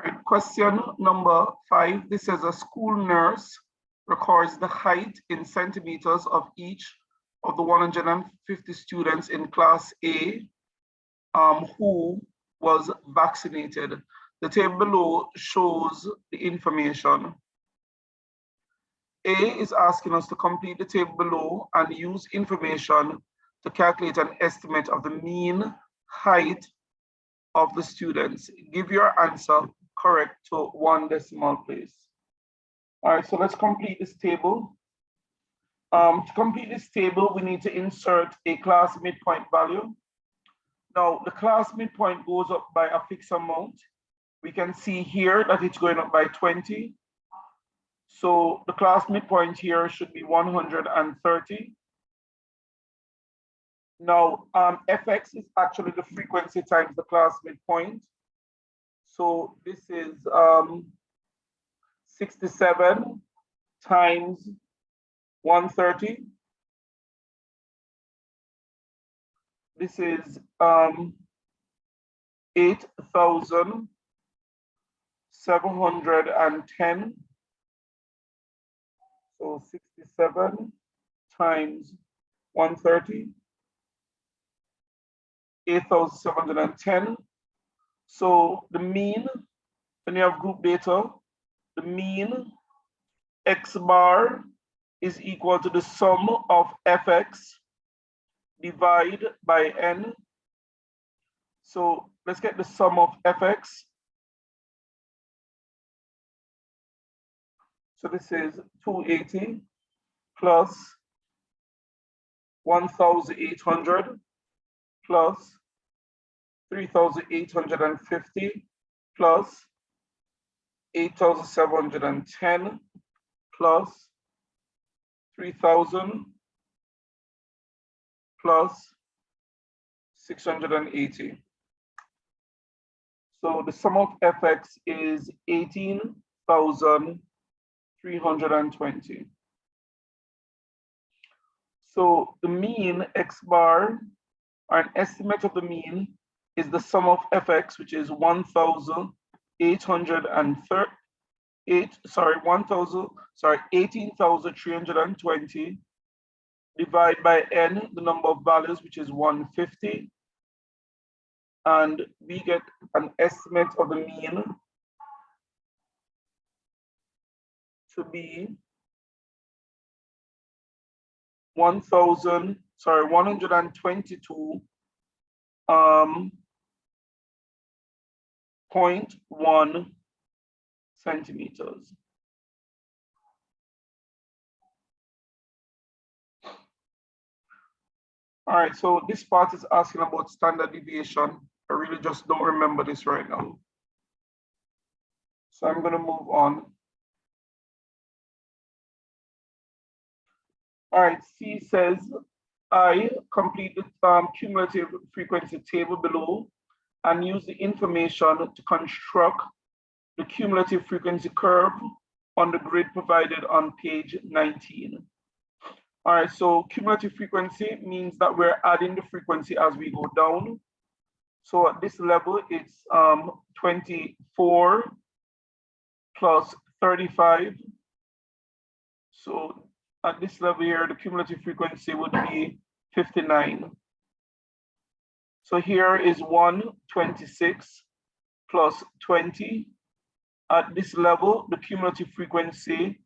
Right, question number 5. This is a school nurse records the height in centimeters of each of the 150 students in class A who was vaccinated. The table below shows the information. A is asking us to complete the table below and use information to calculate an estimate of the mean height of the students. Give your answer correct to 1 decimal place. All right, so let's complete this table. To complete this table, we need to insert a class midpoint value. Now, the class midpoint goes up by a fixed amount. We can see here that it's going up by 20. So the class midpoint here should be 130. Now, fx is actually the frequency times the class midpoint. So this is 67 times 130. This is 8,710. So 67 times 130, 8,710. So the mean, when you have group data, the mean x bar is equal to the sum of fx divided by n. So let's get the sum of fx. So this is 280 plus 1,800 plus 3,850 plus 8,710 plus 3,000 plus 680. So the sum of fx is 18,320. So the mean x bar, or an estimate of the mean, is the sum of fx, which is 18,320 divided by n, the number of values, which is 150. And we get an estimate of the mean to be 122.1 centimeters. All right, so this part is asking about standard deviation. I really just don't remember this right now. So I'm going to move on. All right, C says, I complete the cumulative frequency table below and use the information to construct the cumulative frequency curve on the grid provided on page 19. All right, so cumulative frequency means that we're adding the frequency as we go down. So at this level, it's 24 plus 35. So at this level here, the cumulative frequency would be 59. So here is 126 plus 20. At this level, the cumulative frequency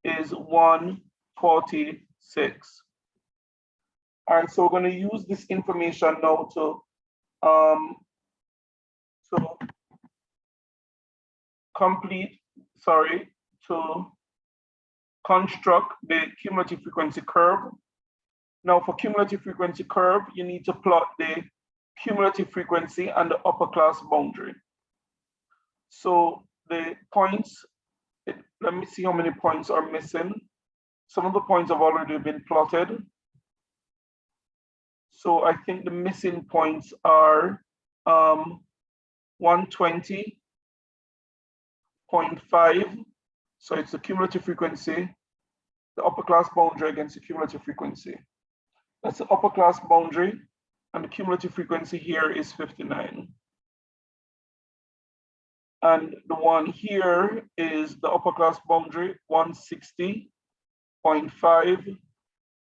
is 146. All right, so we're going to use this information now to construct the cumulative frequency curve. Now for cumulative frequency curve, you need to plot the cumulative frequency and the upper class boundary. So the points, let me see how many points are missing. Some of the points have already been plotted. So I think the missing points are 120.5. So it's the cumulative frequency, the upper class boundary against the cumulative frequency. That's the upper class boundary, and the cumulative frequency here is 59. And the one here is the upper class boundary, 160.5,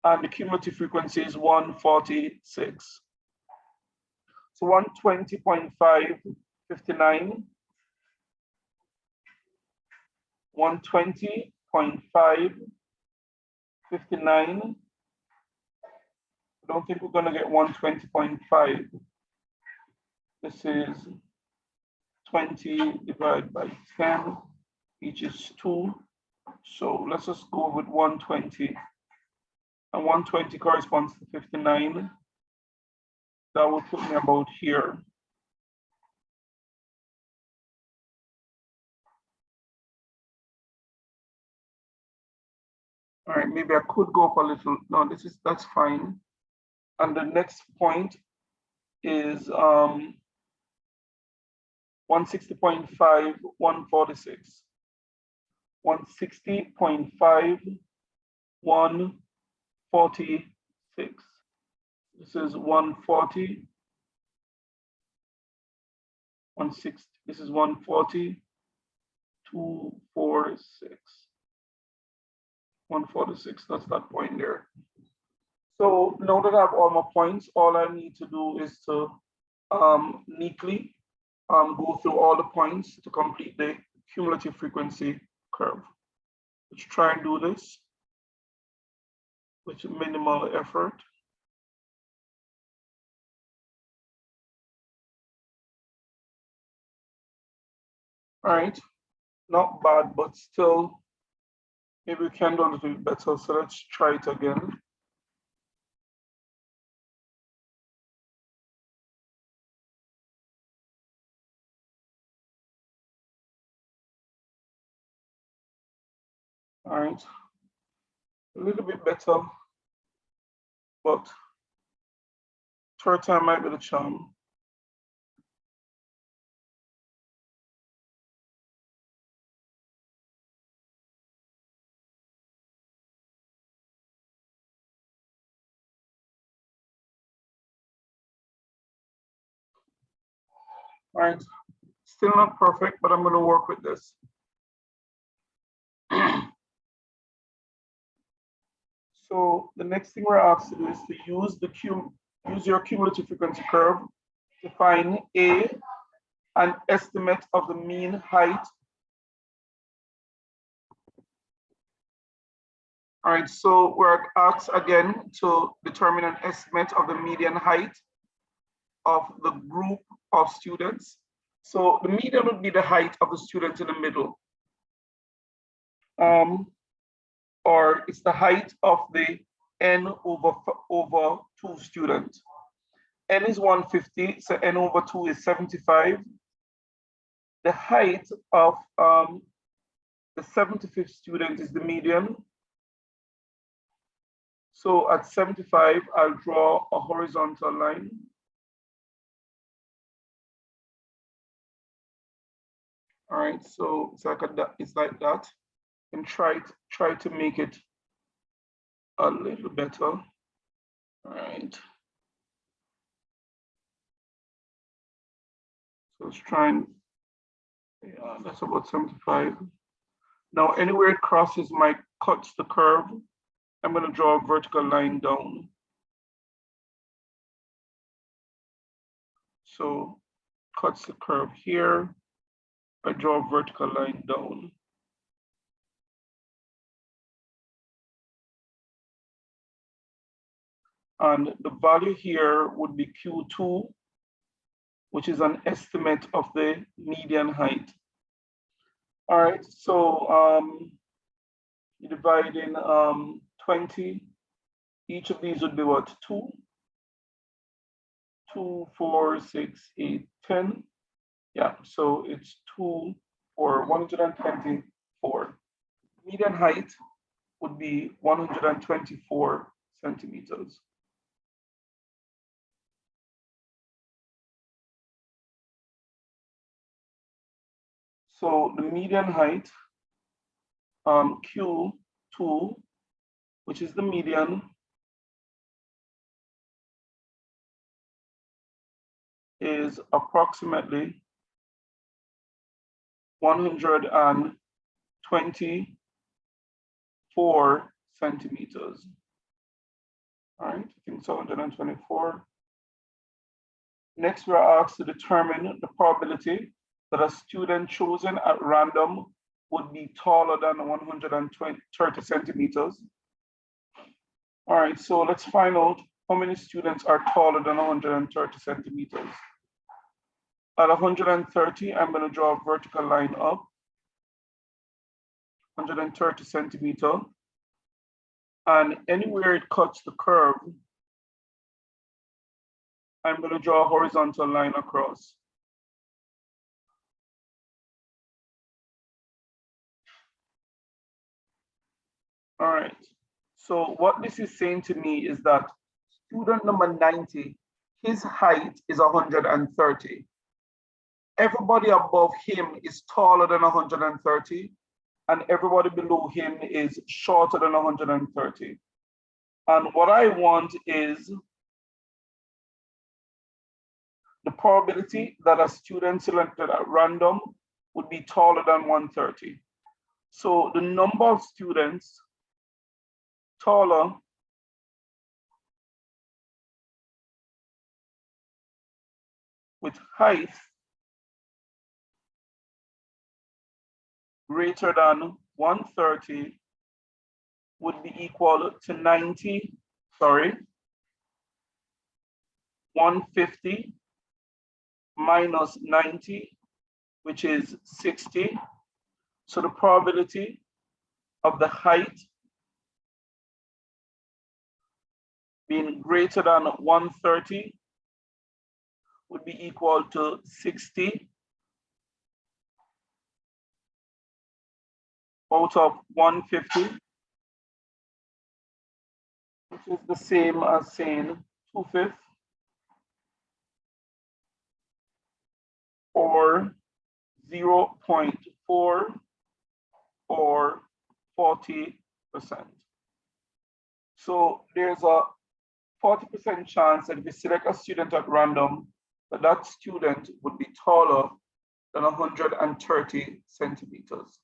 and the cumulative frequency is 146. So 120.5, 59, 120.5, 59. I don't think we're gonna get 120.5. This is 20 divided by 10, each is 2. So let's just go with 120. And 120 corresponds to 59. That will put me about here. All right, maybe I could go up a little. No, that's fine. And the next point is 160.5, 146. 160.5, 146. This is 140. 160. This is 140. 246. 146. That's that point there. So now that I have all my points, all I need to do is to neatly go through all the points to complete the cumulative frequency curve. Let's try and do this with minimal effort. All right, not bad, but still, maybe we can do a little bit better. So let's try it again. All right, a little bit better, but third time might be the charm. All right, still not perfect, but I'm going to work with this. So the next thing we're asked to do is to use your cumulative frequency curve to find an estimate of the mean height. All right, so we're asked again to determine an estimate of the median height of the group of students. So the median would be the height of the student in the middle. Or it's the height of the n over 2 students. N is 150, so n over 2 is 75. The height of the 75th student is the median. So at 75, I'll draw a horizontal line. All right, so it's like that. And try to make it a little better. All right. So let's try and, yeah, that's about 75. Now, anywhere it crosses cuts the curve, I'm going to draw a vertical line down. So cuts the curve here. I draw a vertical line down. And the value here would be Q2, which is an estimate of the median height. All right, so you divide in 20. Each of these would be what? 2, 2, 4, 6, 8, 10. Yeah, so it's 2 for 124. Median height would be 124 centimeters. So the median height, Q2, which is the median, is approximately 124 centimeters. All right, I think so, 124. Next, we are asked to determine the probability that a student chosen at random would be taller than 130 centimeters. All right, so let's find out how many students are taller than 130 centimeters. At 130, I'm going to draw a vertical line up, 130 centimeter, and anywhere it cuts the curve, I'm going to draw a horizontal line across. All right, so what this is saying to me is that student number 90, his height is 130. Everybody above him is taller than 130, and everybody below him is shorter than 130. And what I want is the probability that a student selected at random would be taller than 130. So the number of students taller with height greater than 130 would be equal to 150 minus 90, which is 60. So the probability of the height being greater than 130 would be equal to 60 out of 150, which is the same as saying 2/5, or 0.4 or 40%. So there's a 40% chance that if we select a student at random, that student would be taller than 130 centimeters.